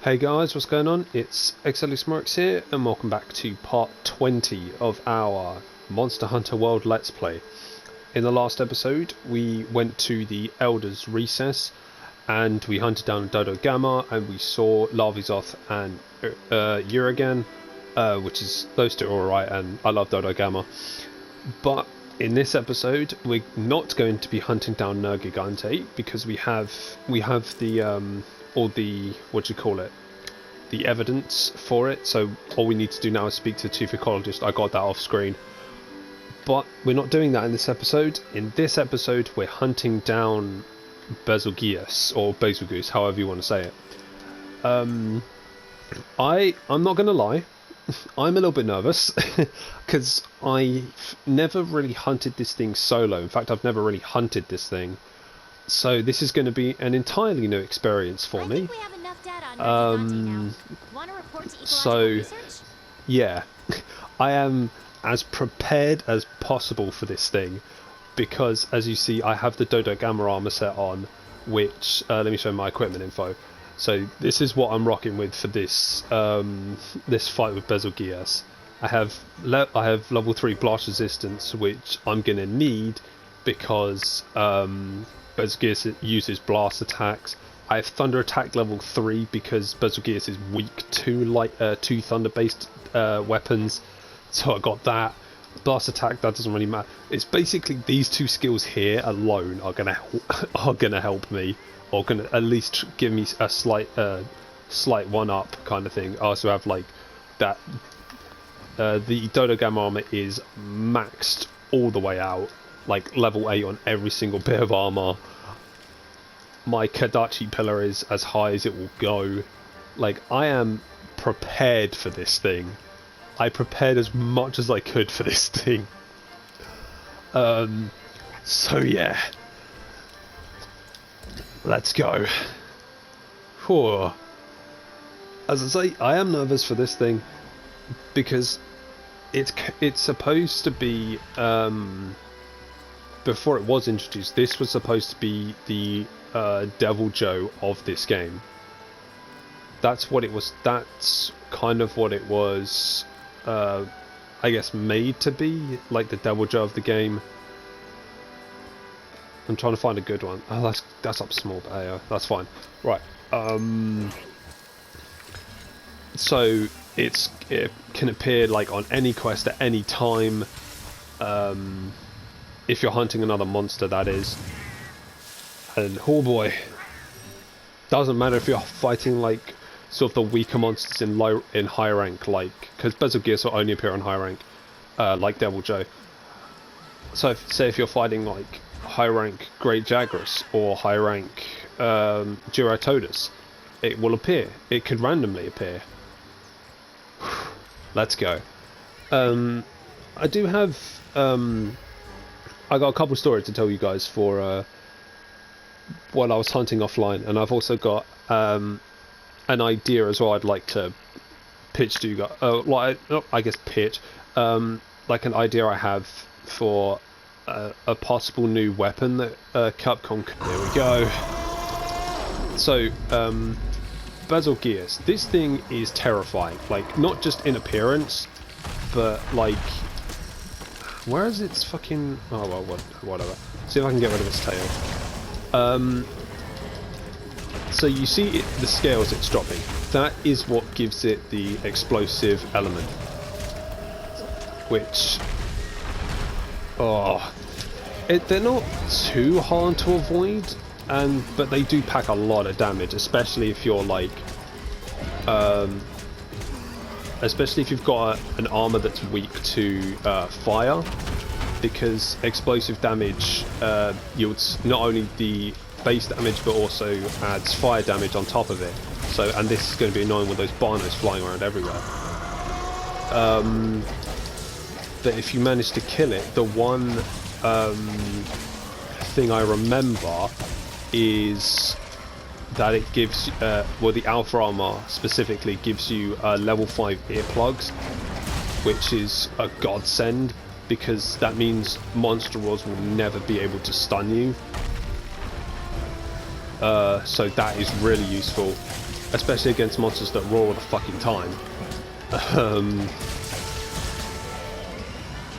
Hey guys, what's going on? It's xdeadlysmoorex here, and welcome back to part 20 of our Monster Hunter World Let's Play. In the last episode, we went to the Elder's Recess, and we hunted down Dodo Gamma, and we saw Larvizoth and Uragan, which is, those two are alright, and I love Dodo Gamma. But in this episode, we're not going to be hunting down Nergigante, because we have the or the, what do you call it, the evidence for it, so all we need to do now is speak to the chief ecologist. I got that off screen, but we're not doing that in this episode. In this episode we're hunting down Betelgeuse, or Betelgeuse, however you want to say it. I'm not gonna lie, I'm a little bit nervous because I've never really hunted this thing solo. In fact, I've never really hunted this thing. So this is going to be an entirely new experience for me. So yeah, I am as prepared as possible for this thing, because as you see, I have the Dodo Gamma armor set on, which let me show my equipment info. So this is what I'm rocking with for this this fight with Betelgeuse. I have level 3 blast resistance, which I'm gonna need because Betelgeuse uses blast attacks. I have thunder attack level 3 because Betelgeuse is weak to thunder based weapons, so I got that. Blast attack, that doesn't really matter. It's basically these two skills here alone are gonna help me, or gonna at least give me a slight one up kind of thing. I also have like that the Dodo Gamma armor is maxed all the way out, like level 8 on every single bit of armor. My Kadachi pillar is as high as it will go. Like, I am prepared for this thing. I prepared as much as I could for this thing. So yeah, let's go. Whew. As I say, I am nervous for this thing because it's supposed to be before it was introduced, this was supposed to be the Devil Joe of this game. That's what it was. That's kind of what it was, I guess, made to be, like the Devil Joe of the game. I'm trying to find a good one. Oh, that's up small, but that's fine. Right. So it can appear like on any quest at any time. If you're hunting another monster, that is. And oh boy, doesn't matter if you're fighting like sort of the weaker monsters in high rank, like, because Betelgeuse will only appear on high rank, like Devil Joe. So say if you're fighting like high rank Great Jagras or high rank Duratodus, it will appear. It could randomly appear. Let's go. I do have I got a couple stories to tell you guys for while I was hunting offline, and I've also got an idea as well I'd like to pitch to you guys. Pitch, like an idea I have for a possible new weapon that Capcom could. There we go. So Betelgeuse, this thing is terrifying, like not just in appearance, but like, where is its fucking... oh well, whatever. See if I can get rid of its tail. So you see the scales it's dropping. That is what gives it the explosive element. Which... oh... they're not too hard to avoid, but they do pack a lot of damage, especially if you're like... especially if you've got an armor that's weak to fire, because explosive damage yields not only the base damage but also adds fire damage on top of it. So, and this is going to be annoying with those Barnos flying around everywhere. But if you manage to kill it, the one thing I remember is that it gives, well, the Alpha Armor specifically gives you level 5 earplugs, which is a godsend, because that means monster roars will never be able to stun you. So that is really useful. especially against monsters that roar all the fucking time.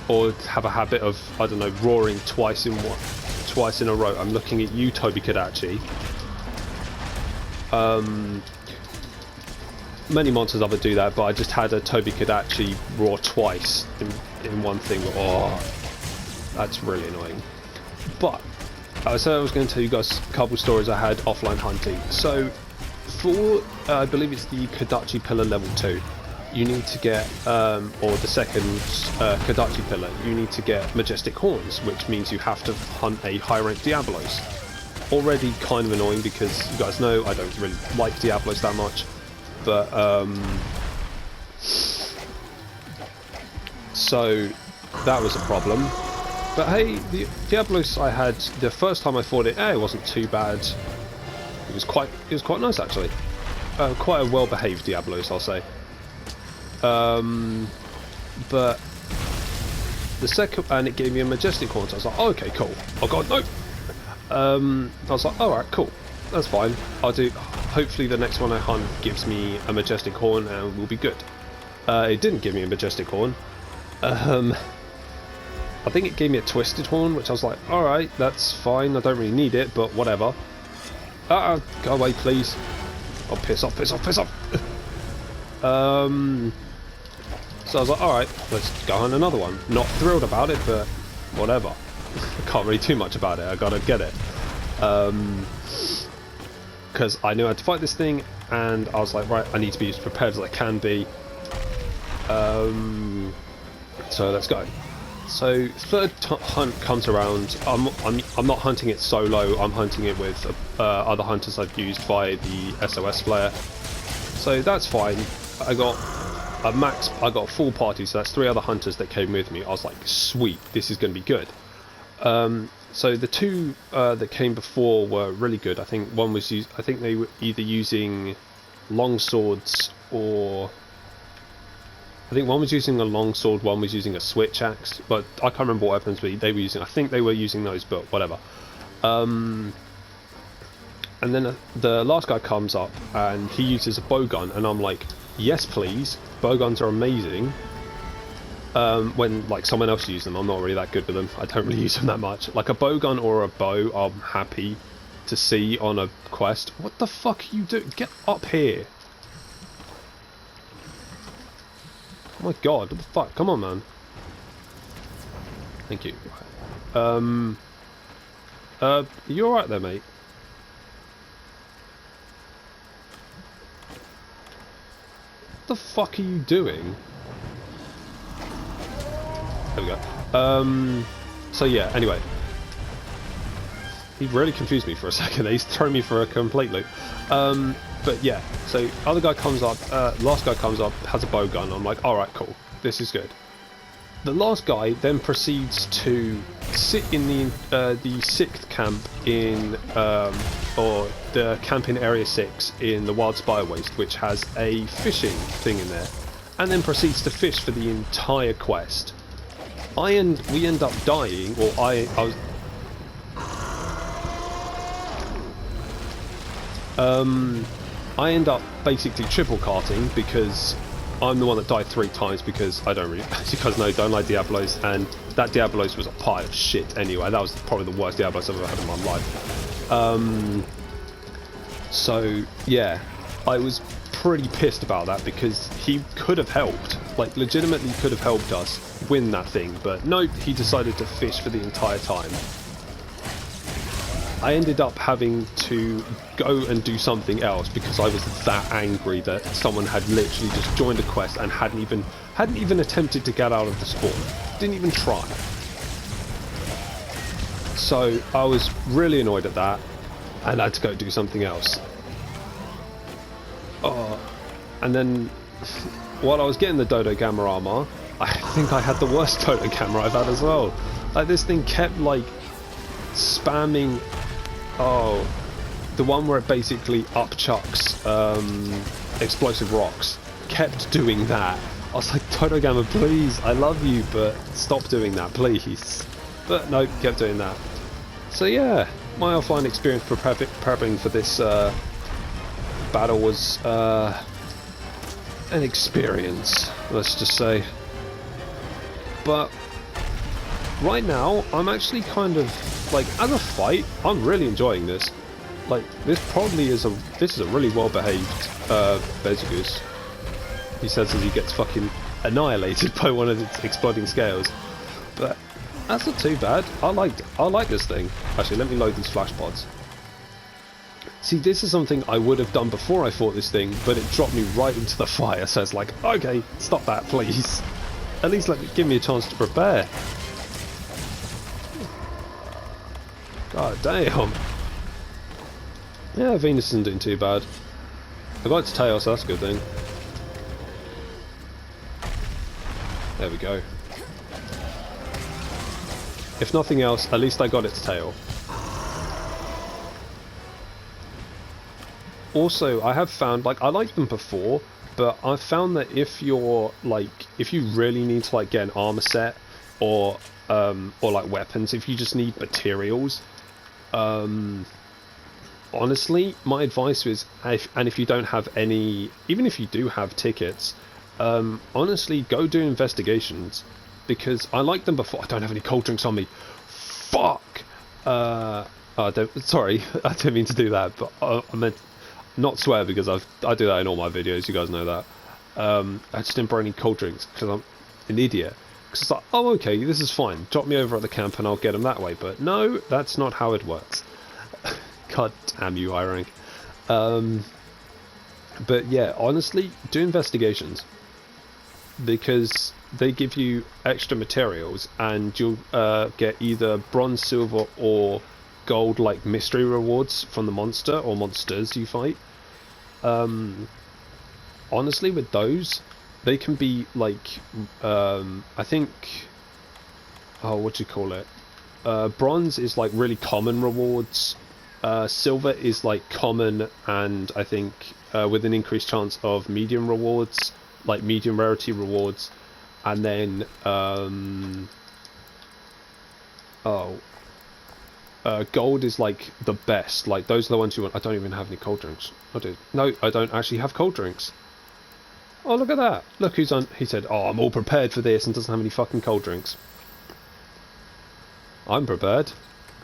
Or have a habit of, I don't know, roaring twice in a row. I'm looking at you, Toby Kadachi. Many monsters other do that, but I just had a Toby Kadachi roar twice in one thing. Oh, that's really annoying. But I said I was going to tell you guys a couple stories I had offline hunting. So for I believe it's the Kadachi Pillar level 2, you need to get, or the second Kadachi Pillar, you need to get Majestic Horns, which means you have to hunt a high rank Diablos. Already kind of annoying because you guys know I don't really like Diablos that much. But so that was a problem. But hey, the Diablos I had the first time I fought it, it wasn't too bad. It was quite nice actually. Quite a well-behaved Diablos, I'll say. But the second, and it gave me a Majestic Horn, so I was like, oh, okay, cool. Oh god, no. I was like, alright, cool. That's fine. I'll do. Hopefully the next one I hunt gives me a Majestic Horn and we'll be good. It didn't give me a Majestic Horn. I think it gave me a Twisted Horn, which I was like, alright, that's fine. I don't really need it, but whatever. Go away, please. Oh, piss off, piss off, piss off. So I was like, alright, let's go hunt another one. Not thrilled about it, but whatever. I can't really do much about it. I gotta get it. Because I knew I had to fight this thing, and I was like, right, I need to be as prepared as I can be. So let's go. So third hunt comes around. I'm not hunting it solo. I'm hunting it with other hunters I've used via the SOS flare. So that's fine. I got a full party, so that's 3 other hunters that came with me. I was like, sweet, this is going to be good. So the 2 that came before were really good. I think one was I think they were either using long swords or I think one was using a long sword, one was using a switch axe. But I can't remember what weapons they were using. I think they were using those, but whatever. And then the last guy comes up and he uses a bowgun, and I'm like, yes, please. Bowguns are amazing. When like someone else uses them, I'm not really that good with them. I don't really use them that much. Like a bowgun or a bow, I'm happy to see on a quest. What the fuck are you doing? Get up here! Oh my god! What the fuck? Come on, man. Thank you. You all right there, mate? What the fuck are you doing? There we go. So yeah, anyway. He really confused me for a second. He's thrown me for a complete loop. But yeah, so other guy comes up, last guy comes up, has a bowgun. I'm like, alright, cool. This is good. The last guy then proceeds to sit in the 6th camp in, or the camp in Area 6 in the Wild Spire Waste, which has a fishing thing in there, and then proceeds to fish for the entire quest. We end up dying, or I end up basically triple carting because I'm the one that died 3 times because I don't really, as you guys know, don't like Diablos, and that Diablos was a pile of shit anyway. That was probably the worst Diablos I've ever had in my life. So yeah, I was pretty pissed about that because he could have helped, like legitimately could have helped us win that thing, but nope, he decided to fish for the entire time. I ended up having to go and do something else because I was that angry that someone had literally just joined a quest and hadn't even attempted to get out of the spawn. Didn't even try. So I was really annoyed at that and I had to go do something else. And then while I was getting the Dodo Gamma armor, I think I had the worst Dodo Gamma I've had as well. Like this thing kept like spamming. Oh, the one where it basically upchucks explosive rocks. Kept doing that. I was like, Dodo Gamma, please, I love you, but stop doing that, please. But no, kept doing that. So yeah, my offline experience prepping for this battle was an experience, let's just say. But right now, I'm actually kind of like, as a fight, I'm really enjoying this. Like, this is a really well-behaved Bezogus. He says as he gets fucking annihilated by one of its exploding scales. But that's not too bad. I like this thing. Actually, let me load these flash pods. See, this is something I would have done before I fought this thing, but it dropped me right into the fire. So it's like, okay, stop that, please. At least give me a chance to prepare. God damn. Yeah, Venus isn't doing too bad. I got its tail, so that's a good thing. There we go. If nothing else, at least I got its tail. Also, I have found, like, I liked them before, but I've found that if you're, like, if you really need to, like, get an armor set, or like, weapons, if you just need materials, honestly, my advice is, if you don't have any, even if you do have tickets, honestly, go do investigations, because I liked them before. I don't have any cold drinks on me. Fuck! Sorry, I didn't mean to do that, but I meant not swear, because I do that in all my videos, you guys know that. I just didn't bring any cold drinks, because I'm an idiot. Because it's like, oh, okay, this is fine. Drop me over at the camp and I'll get them that way. But no, that's not how it works. God damn you, I-Rank. But yeah, honestly, do investigations. Because they give you extra materials, and you'll get either bronze, silver, or gold, like, mystery rewards from the monster or monsters you fight. Honestly, with those, they can be like, I think, oh, what do you call it? Bronze is like really common rewards. Silver is like common, and I think with an increased chance of medium rewards, like medium rarity rewards, and then gold is like the best. Like, those are the ones you want. I don't even have any cold drinks. I do. No, I don't actually have cold drinks. Oh, look at that. Look who's on. He said, oh, I'm all prepared for this, and doesn't have any fucking cold drinks. I'm prepared.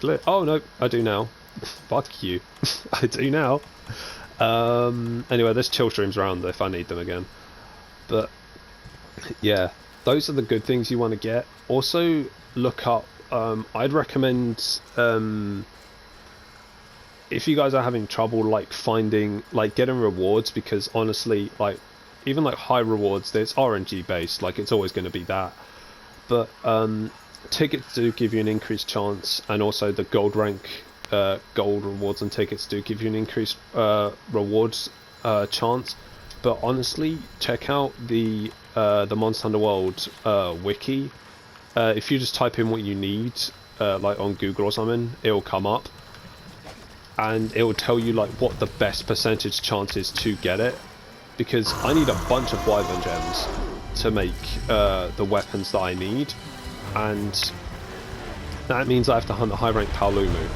Clear. Oh, no, I do now. Fuck you. I do now. Anyway, there's chill streams around if I need them again. But, yeah, those are the good things you want to get. Also, look up, I'd recommend, if you guys are having trouble, like, finding, like, getting rewards, because honestly, like, even like high rewards, it's RNG based, like, it's always going to be that. But tickets do give you an increased chance, and also the gold rank, gold rewards and tickets do give you an increased rewards chance. But honestly, check out the Monster Hunter World wiki. If you just type in what you need, like on Google or something, it will come up, and it will tell you like what the best percentage chance is to get it. Because I need a bunch of wyvern gems to make the weapons that I need, and that means I have to hunt a high rank Paolumu,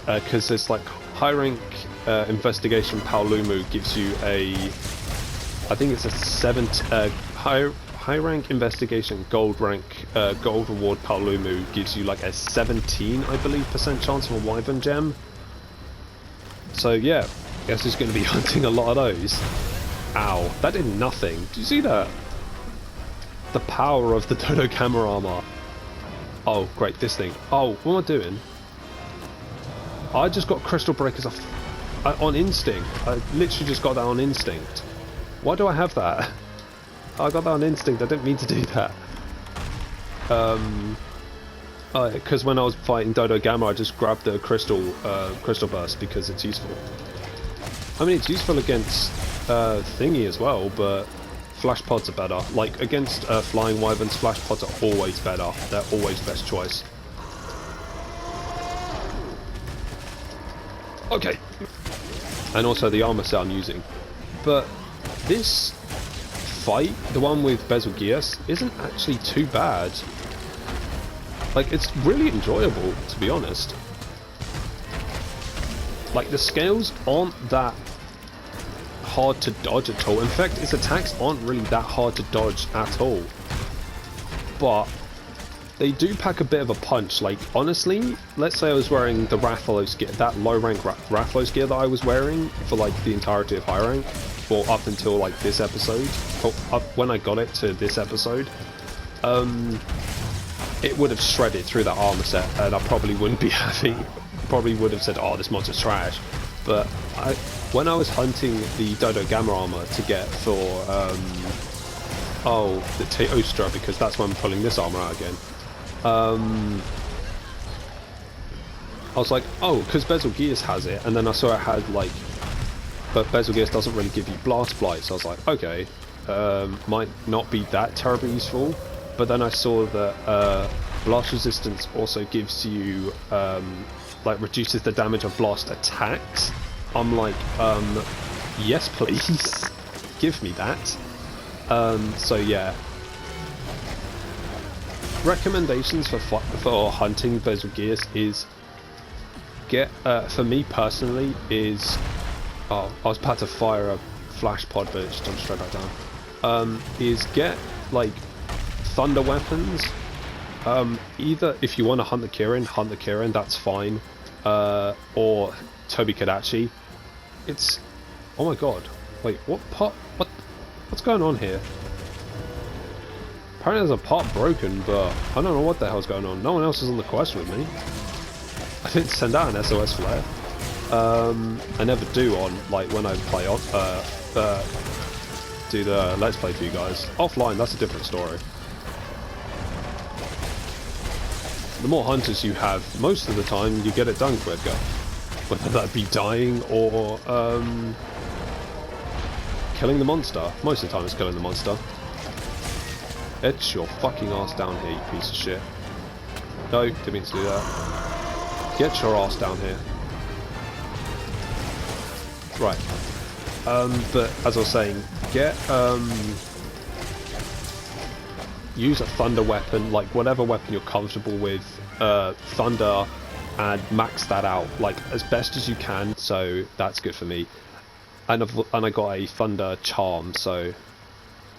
because there's like high rank investigation Paolumu gives you a, I think it's a high rank investigation gold rank gold reward Paolumu gives you like a 17, I believe, % chance of a wyvern gem. So yeah, I guess it's going to be hunting a lot of those. Ow, that did nothing. Did you see that? The power of the Dodo camera armor. Oh, great, this thing. Oh, what am I doing? I just got Crystal Breakers on instinct. I literally just got that on instinct. Why do I have that? I got that on instinct. I didn't mean to do that. Because when I was fighting Dodo Gamma, I just grabbed the Crystal Burst because it's useful. I mean, it's useful against thingy as well, but flash pods are better. Like, against flying wyverns, flash pods are always better. They're always the best choice. Okay. And also the armor set I'm using. But this fight, the one with Bezogias, isn't actually too bad. Like, it's really enjoyable, to be honest. Like, the scales aren't that hard to dodge at all. In fact, its attacks aren't really that hard to dodge at all. But they do pack a bit of a punch. Like, honestly, let's say I was wearing the Rathalos gear, that low rank Rathalos gear that I was wearing for like the entirety of high rank, or up until like this episode, or up when I got it to this episode, it would have shredded through that armor set, and I probably wouldn't be happy. Probably would have said, oh, this monster's trash. But when I was hunting the Dodo Gamma armor to get for, the Teostra, because that's when I'm pulling this armor out again, I was like, oh, because Bezel Gears has it, and then I saw it had like, but Bezel Gears doesn't really give you Blast Blight, so I was like, okay, might not be that terribly useful. But then I saw that Blast Resistance also gives you, like, reduces the damage of blast attacks. I'm like, yes please, give me that. So yeah. Recommendations for hunting Bezel Gears is for me personally is, I was about to fire a flash pod but it just jumped straight back down, is get like thunder weapons. Either if you want to hunt the Kirin, that's fine, or Tobi Kadachi. It's, oh my god, wait, what's going on here? Apparently there's a part broken, but I don't know what the hell's going on. No one else is on the quest with me. I didn't send out an SOS flare. I never do on, like, when I play off, do the Let's Play for you guys. Offline, that's a different story. The more hunters you have, most of the time you get it done quicker. Whether that be dying or killing the monster. Most of the time it's killing the monster. Get your fucking ass down here, you piece of shit. No, didn't mean to do that. Get your ass down here. Right. But as I was saying, use a thunder weapon, like whatever weapon you're comfortable with, thunder, and max that out like as best as you can. So that's good for me. And I got a thunder charm, so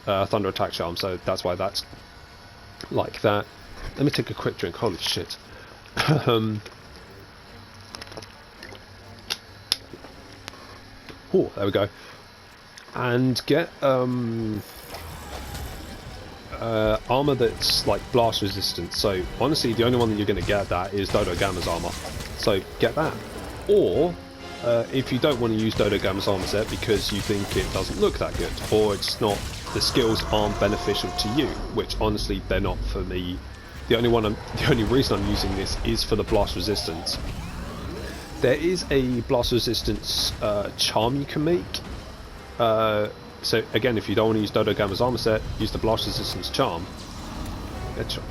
thunder attack charm. So that's why that's like that. Let me take a quick drink. Holy shit. Oh, there we go. And get armor that's like blast resistant. So honestly, the only one that you're going to get that is Dodo Gamma's armor. So get that. Or if you don't want to use Dodo Gamma's armor set because you think it doesn't look that good, or it's not, the skills aren't beneficial to you, which honestly they're not for me. The only reason I'm using this is for the blast resistance. There is a blast resistance charm you can make. So again, if you don't want to use Dodo Gamma's armor set, use the blast resistance charm.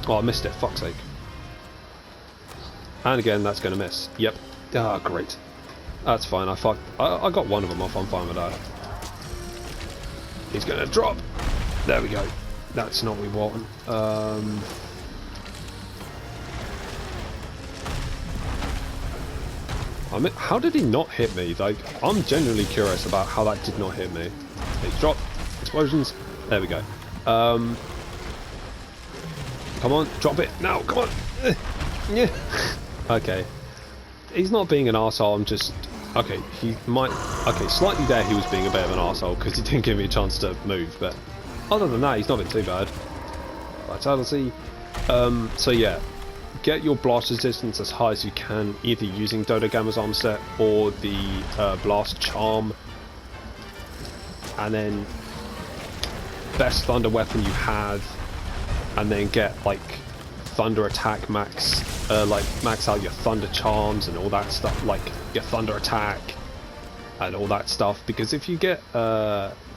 Oh, I missed it, fuck's sake. And again, that's going to miss. Yep. Ah, great. That's fine, I got one of them off, I'm fine with that. He's going to drop. There we go. That's not what we want. I mean, how did he not hit me? Like, I'm genuinely curious about how that did not hit me. He's dropped. Explosions. There we go. Come on, drop it. Now, come on. Yeah. Okay. He's not being an arsehole, I'm just... Okay, he might... Okay, slightly there he was being a bit of an arsehole because he didn't give me a chance to move, but other than that, he's not been too bad. Vitality. So yeah. Get your blast resistance as high as you can, either using Dodo Gamma's armor set or the blast charm. And then best thunder weapon you have, and then get like thunder attack max, like max out your thunder charms and all that stuff, like your thunder attack and all that stuff. Because if you get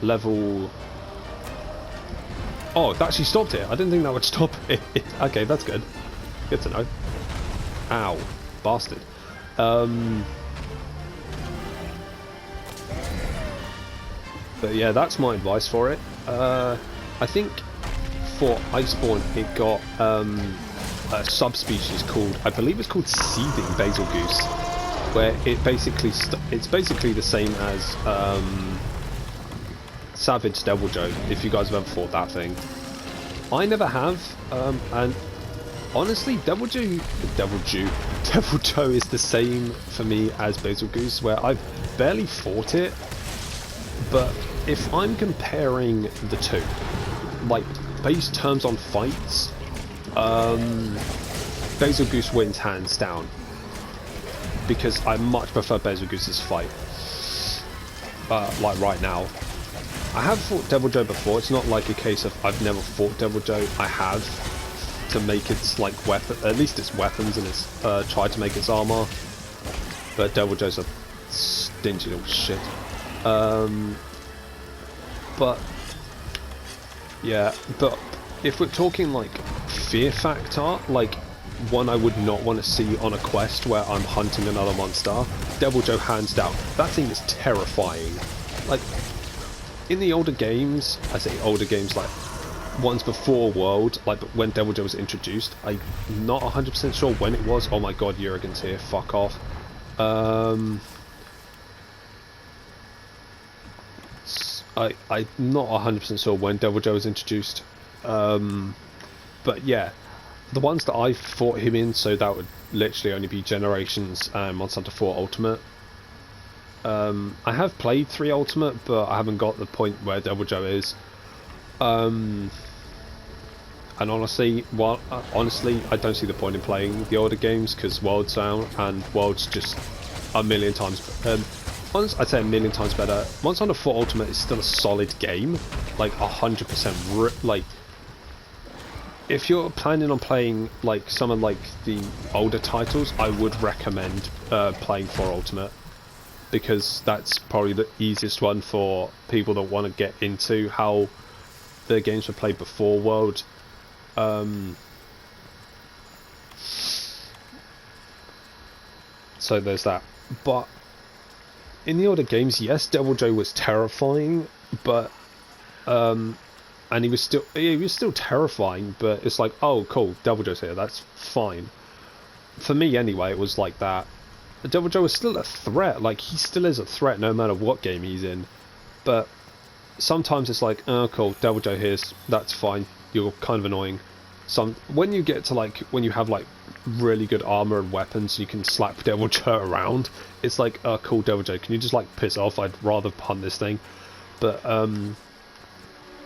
level... Oh, it actually stopped it. I didn't think that would stop it. Okay, that's good. Good to know. Ow. Bastard. But yeah, that's my advice for it. I think for Iceborne it got a subspecies called, I believe it's called Seething Basil Goose, where it basically it's basically the same as Savage Devil Joe, if you guys have ever fought that thing. I never have, and honestly, Devil Joe is the same for me as Basil Goose, where I've barely fought it, but if I'm comparing the two, like, base terms on fights, Basil Goose wins hands down, because I much prefer Basil Goose's fight, like right now. I have fought Devil Joe before. It's not like a case of I've never fought Devil Joe. I have, to make its like weapon, at least its weapons, and its tried to make its armor. But Devil Joe's a stingy little shit. But yeah, but if we're talking like fear factor, like one I would not want to see on a quest where I'm hunting another monster, Devil Joe hands down. That thing is terrifying. Like, in the older games, I say older games, like ones before World, like when Devil Joe was introduced, I'm not 100% sure when it was. Oh my god, Jurgen's here, fuck off. I'm not 100% sure when Devil Joe was introduced. But yeah, the ones that I fought him in, so that would literally only be Generations and Monster Hunter 4 Ultimate. I have played 3 Ultimate, but I haven't got the point where Devil Joe is. And honestly, I don't see the point in playing the older games, because World's out, and World's just a million times. I'd say a million times better. Monster Hunter 4 Ultimate is still a solid game, like 100%. Like, if you're planning on playing like some of like the older titles, I would recommend playing 4 Ultimate, because that's probably the easiest one for people that want to get into how the games were played before World. So there's that. But in the older games, yes, Devil Joe was terrifying, but and he was still terrifying, but it's like, oh cool, Devil Joe's here, that's fine. For me anyway, it was like that. Devil Joe is still a threat, like he still is a threat no matter what game he's in. But sometimes it's like, oh cool, Devil Joe here's, that's fine, you're kind of annoying. When you get to like, when you have like really good armor and weapons, you can slap Devil Joe around, it's like, oh cool, Devil Joe, can you just like piss off, I'd rather hunt this thing. But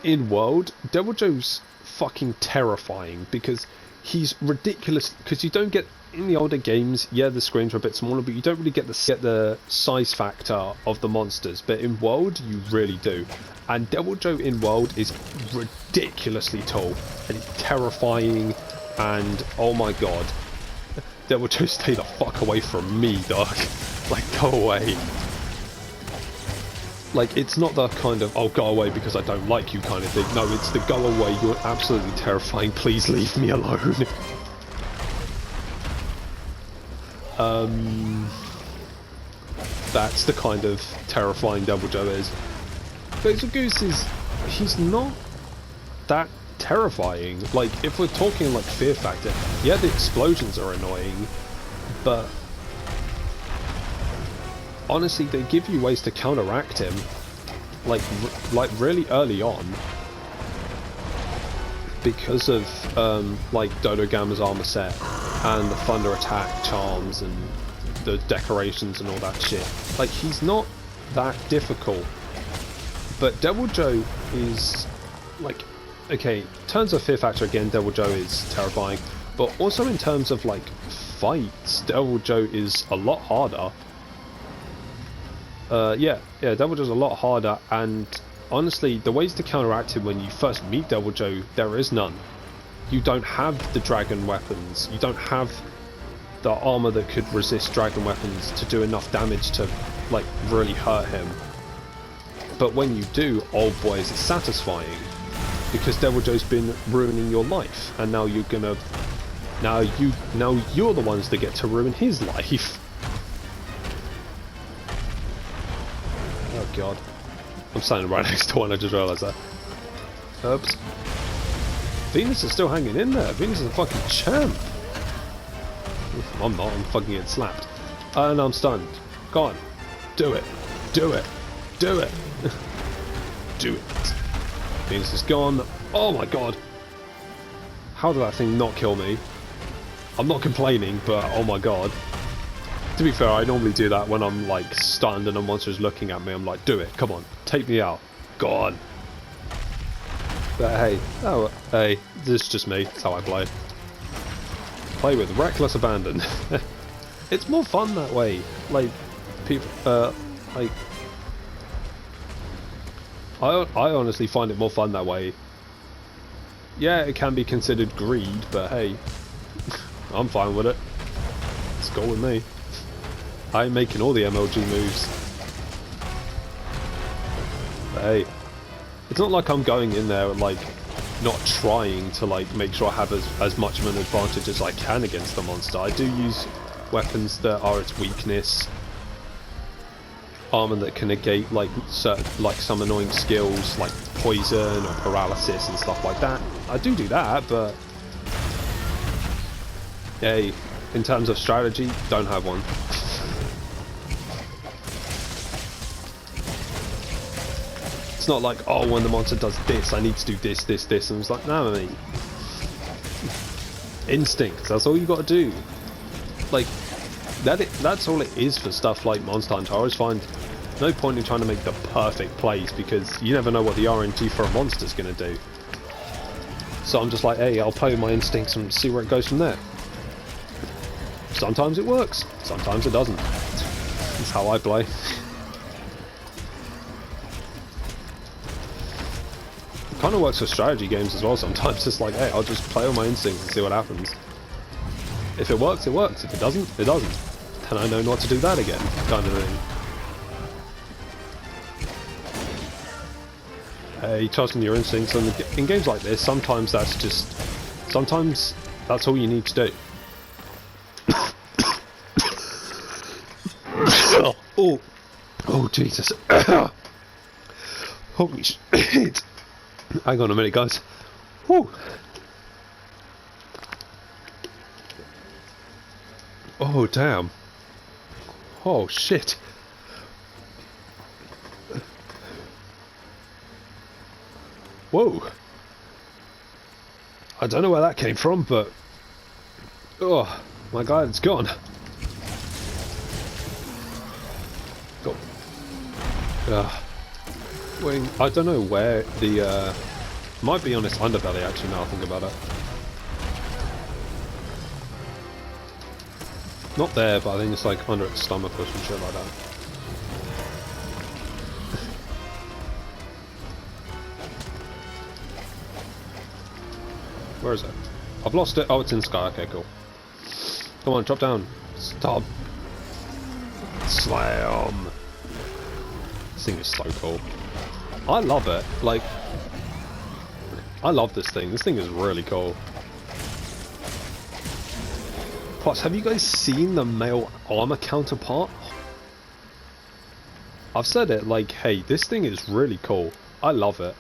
in World, Devil Joe's fucking terrifying, because he's ridiculous, because you don't get, in the older games, yeah, the screens are a bit smaller, but you don't really get the size factor of the monsters. But in World, you really do. And Devil Joe in World is ridiculously tall and terrifying. And oh my god, Devil Joe, stay the fuck away from me, dog. Like, go away. Like, it's not the kind of, oh, go away because I don't like you kind of thing. No, it's the go away, you're absolutely terrifying, please leave me alone. That's the kind of terrifying Devil Joe is. Basil Goose he's not that terrifying. Like, if we're talking like fear factor, yeah, the explosions are annoying, but honestly, they give you ways to counteract him, like really early on, because of like Dodo Gamma's armor set and the thunder attack charms and the decorations and all that shit. Like, he's not that difficult. But Devil Joe is like, okay, in terms of fear factor, again, Devil Joe is terrifying, but also in terms of like fights, Devil Joe is a lot harder. Yeah, Devil Joe's a lot harder, and honestly, the ways to counteract him when you first meet Devil Joe, there is none. You don't have the dragon weapons, you don't have the armor that could resist dragon weapons to do enough damage to like really hurt him. But when you do, oh boy, is it satisfying, because Devil Joe's been ruining your life, and now you're gonna, now you're the ones that get to ruin his life. Oh god, I'm standing right next to one, I just realised that. Oops. Venus is still hanging in there. Venus is a fucking champ. I'm not, I'm fucking getting slapped. And I'm stunned. Go on. Do it. Do it. Do it. do it. Venus is gone. Oh my god. How did that thing not kill me? I'm not complaining, but oh my god. To be fair, I normally do that when I'm like stunned and a monster's looking at me. I'm like, do it, come on, take me out. Go on. But hey, oh, hey, this is just me. That's how I play. Play with reckless abandon. It's more fun that way. Like, people, like, I honestly find it more fun that way. Yeah, it can be considered greed, but hey, I'm fine with it. It's cool with me. I'm making all the MLG moves. But hey, it's not like I'm going in there like not trying to like make sure I have as much of an advantage as I can against the monster. I do use weapons that are its weakness, armor that can negate like certain, like some annoying skills like poison or paralysis and stuff like that. I do that, but hey, in terms of strategy, don't have one. It's not like, oh, when the monster does this, I need to do this, this, this, and it's like, no, mate. Instinct, that's all you got to do. Like, that's all it is for stuff like Monster Hunter. I always find no point in trying to make the perfect plays because you never know what the RNG for a monster's going to do. So I'm just like, hey, I'll play with my instincts and see where it goes from there. Sometimes it works, sometimes it doesn't. That's how I play. Kind of works for strategy games as well sometimes. It's like, hey, I'll just play with my instincts and see what happens. If it works, it works. If it doesn't, it doesn't. Then I know not to do that again, kind of thing. Hey, trusting your instincts, and in games like this, sometimes that's all you need to do. Oh, Jesus. Holy shit. Hang on a minute, guys. Whew. Oh, damn. Oh, shit. Whoa. I don't know where that came from, but... oh, my God, it's gone. Go. Wing. I don't know where the... might be on its underbelly, actually, now I think about it. Not there, but I think it's like under its stomach or some shit like that. Where is it? I've lost it. Oh, it's in the sky. Okay, cool. Come on, drop down. Stop. Slam. This thing is so cool. I love it. Like, I love this thing. This thing is really cool. Plus, have you guys seen the male armor counterpart? I've said it, like, hey, this thing is really cool. I love it.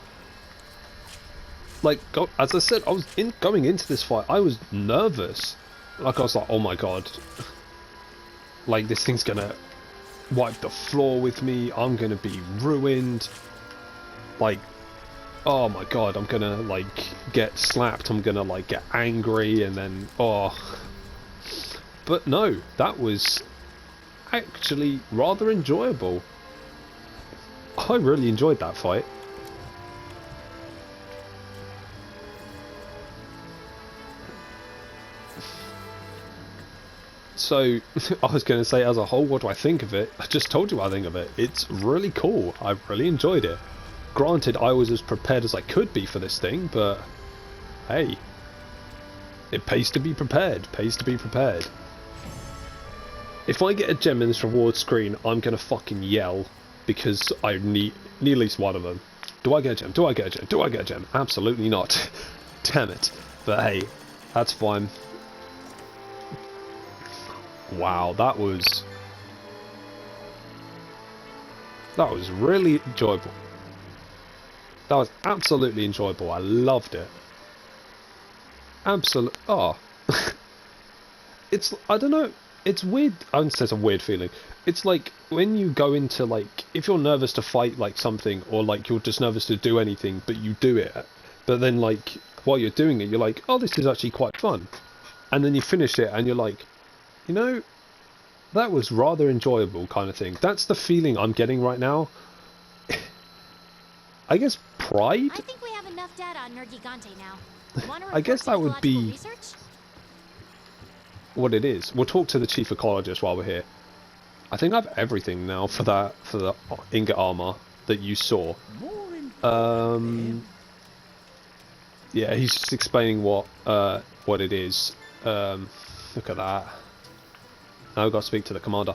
Like, as I said, I was going into this fight, I was nervous. Like, I was like, oh my god. Like, this thing's gonna wipe the floor with me. I'm gonna be ruined. Like, oh my god, I'm gonna, like, get slapped. I'm gonna, like, get angry and then, oh. But no, that was actually rather enjoyable. I really enjoyed that fight. So, I was going to say, as a whole, what do I think of it? I just told you what I think of it. It's really cool. I really enjoyed it. Granted, I was as prepared as I could be for this thing, but hey, it pays to be prepared. Pays to be prepared. If I get a gem in this reward screen, I'm going to fucking yell because I need at least one of them. Do I get a gem? Do I get a gem? Do I get a gem? Absolutely not. Damn it. But hey, that's fine. Wow, that was really enjoyable. That was absolutely enjoyable. I loved it. Absolute. Oh, it's, I don't know. it's weird. I wouldn't say it's a weird feeling. It's like when you go into like, if you're nervous to fight like something, or like you're just nervous to do anything, but you do it, but then like while you're doing it, you're like, oh, this is actually quite fun, and then you finish it, and you're like, you know, that was rather enjoyable, kind of thing. That's the feeling I'm getting right now. I guess pride. I think we have enough data on Nergigante now. I guess that would be research? what it is. We'll talk to the chief ecologist while we're here. I think I have everything now for the ingot armor that you saw. Yeah, he's just explaining what it is. Look at that. Now I've got to speak to the commander.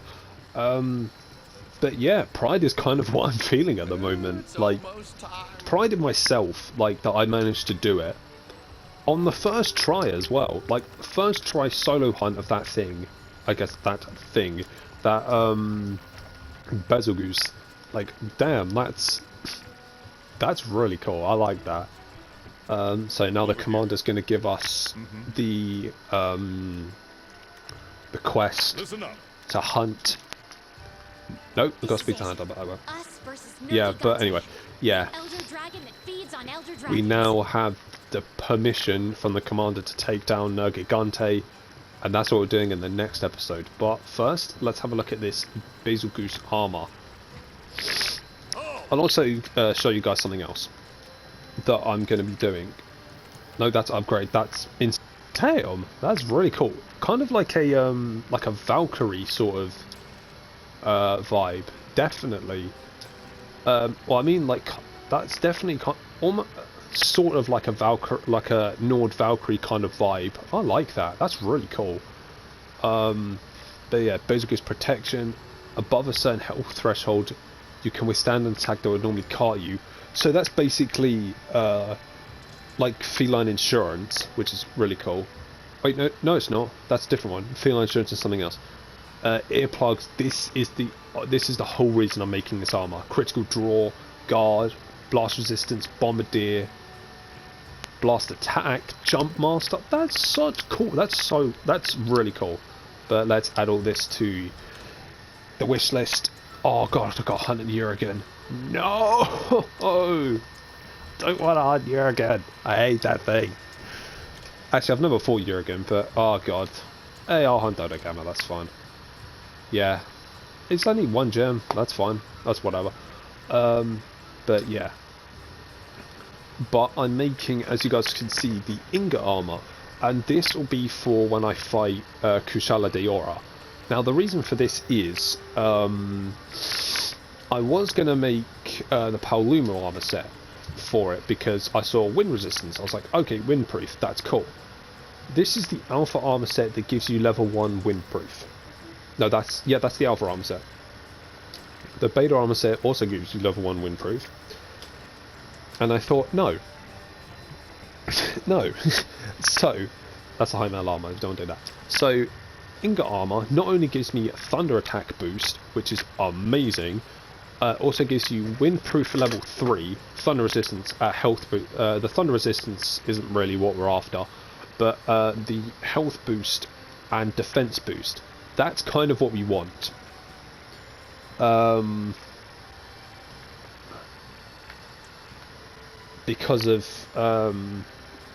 But yeah, pride is kind of what I'm feeling at the moment. Like, pride in myself, like that I managed to do it on the first try as well. Like, first try solo hunt of that thing. I guess that thing, that Betelgeuse. Like, damn, that's really cool. I like that. So now the commander's going to give us the quest to hunt. Nope, we've got to speak to Hunter, but I will. Yeah, but anyway, yeah. We now have the permission from the commander to take down Nergigante, and that's what we're doing in the next episode. But first, let's have a look at this Betelgeuse armor. I'll also show you guys something else that I'm going to be doing. No, that's upgrade. That's in Taeum. That's really cool. Kind of like a Valkyrie sort of vibe. Definitely. Well, I mean, like, that's definitely almost sort of like a Valkyrie, like a Nord Valkyrie kind of vibe. I like that. That's really cool. But yeah, Betelgeuse protection. Above a certain health threshold, you can withstand an attack that would normally cart you. So that's basically like feline insurance, which is really cool. Wait, no, it's not. That's a different one. Feline insurance is something else. Earplugs. This is the whole reason I'm making this armor. Critical draw, guard, blast resistance, bombardier, blast attack, jump master. That's such cool. That's really cool. But let's add all this to the wish list. Oh god, I got hunted Jurgen. No! Don't want to hunt Jurgen. I hate that thing. Actually, I've never fought Jurgen, but oh god. Hey, I'll hunt Dodo Gamma, that's fine. Yeah. It's only one gem, that's fine. That's whatever. But yeah. But I'm making, as you guys can see, the ingot armor. And this will be for when I fight Kushala Daora. Now, the reason for this is, I was going to make the Paoluma armor set for it because I saw wind resistance. I was like, okay, windproof, that's cool. This is the alpha armor set that gives you level 1 windproof. No, that's the alpha armor set. The beta armor set also gives you level 1 windproof. And I thought, no. No. So, that's a high metal armor, don't do that. So, ingot armor not only gives me thunder attack boost, which is amazing, also gives you windproof level 3, thunder resistance, health boost. The thunder resistance isn't really what we're after, but the health boost and defense boost, that's kind of what we want. Because of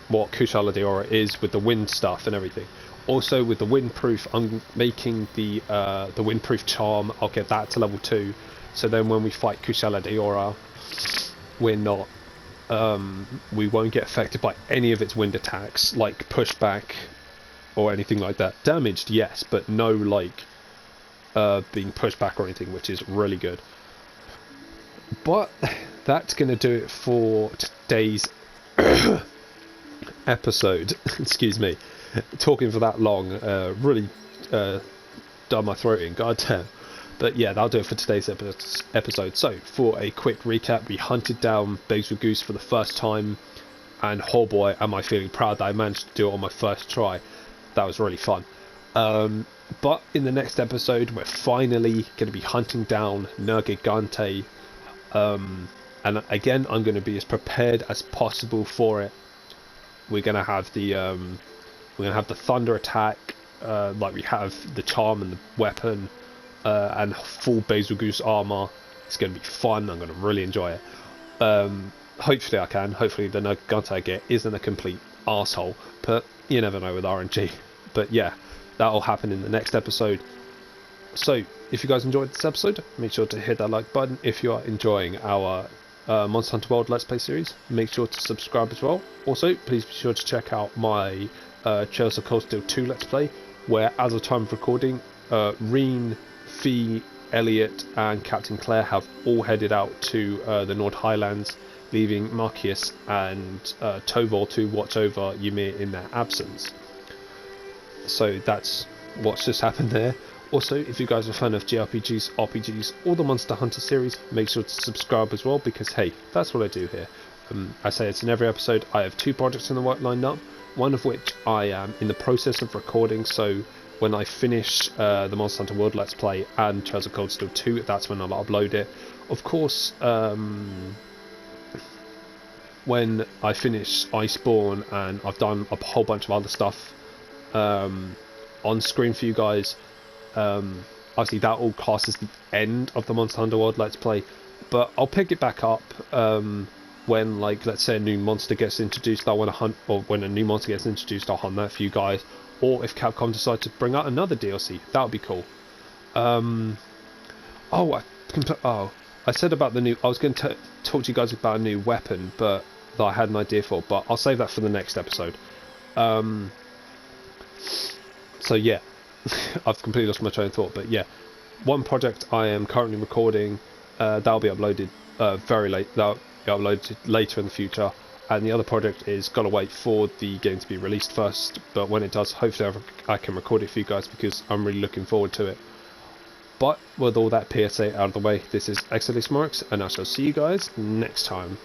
what Kushala Daora is with the wind stuff and everything. Also with the windproof, I'm making the windproof charm. I'll get that to level 2. So then when we fight Kushala Daora, we're not, we won't get affected by any of its wind attacks, like pushback or anything like that. Damaged, yes, but no like being pushed back or anything, which is really good. But that's going to do it for today's episode. Excuse me. Talking for that long really done my throat in, goddamn. But yeah, that'll do it for today's episode. So, for a quick recap, we hunted down Betelgeuse for the first time, and oh boy, am I feeling proud that I managed to do it on my first try. That was really fun. But in the next episode, we're finally going to be hunting down Nergigante, and again, I'm going to be as prepared as possible for it. We're going to have the thunder attack, like we have the charm and the weapon and full Basil Goose armor. It's going to be fun. I'm going to really enjoy it. Hopefully I can. Hopefully the Gante I get isn't a complete arsehole, but you never know with RNG. But yeah, that'll happen in the next episode. So if you guys enjoyed this episode, make sure to hit that like button. If you are enjoying our Monster Hunter World Let's Play series, make sure to subscribe as well. Also, please be sure to check out my Trails of Cold Steel 2 Let's Play, where as of time of recording, Reen, Fee, Elliot and Captain Claire have all headed out to the Nord Highlands, leaving Marcius and Tovol to watch over Ymir in their absence. So that's what's just happened there. Also, if you guys are a fan of JRPGs, RPGs, or the Monster Hunter series, make sure to subscribe as well, because hey, that's what I do here. I say it's in every episode. I have 2 projects in the work lined up, one of which I am in the process of recording, so when I finish the Monster Hunter World Let's Play and Trails of Cold Steel 2, that's when I'll upload it. Of course, when I finish Iceborne and I've done a whole bunch of other stuff on screen for you guys, obviously that all classes the end of the Monster Hunter World Let's Play, but I'll pick it back up when, like, let's say a new monster gets introduced. I want to hunt, or when a new monster gets introduced, I'll hunt that for you guys. Or if Capcom decide to bring out another DLC, that would be cool. I said about the new. I was going to talk to you guys about a new weapon, but that I had an idea for. But I'll save that for the next episode. So yeah, I've completely lost my train of thought. But yeah, one project I am currently recording, that'll be uploaded very late. That'll be uploaded later in the future. And the other project is gotta wait for the game to be released first, but when it does, hopefully I can record it for you guys, because I'm really looking forward to it. But with all that PSA out of the way, this is xdeadlysmoorex, and I shall see you guys next time.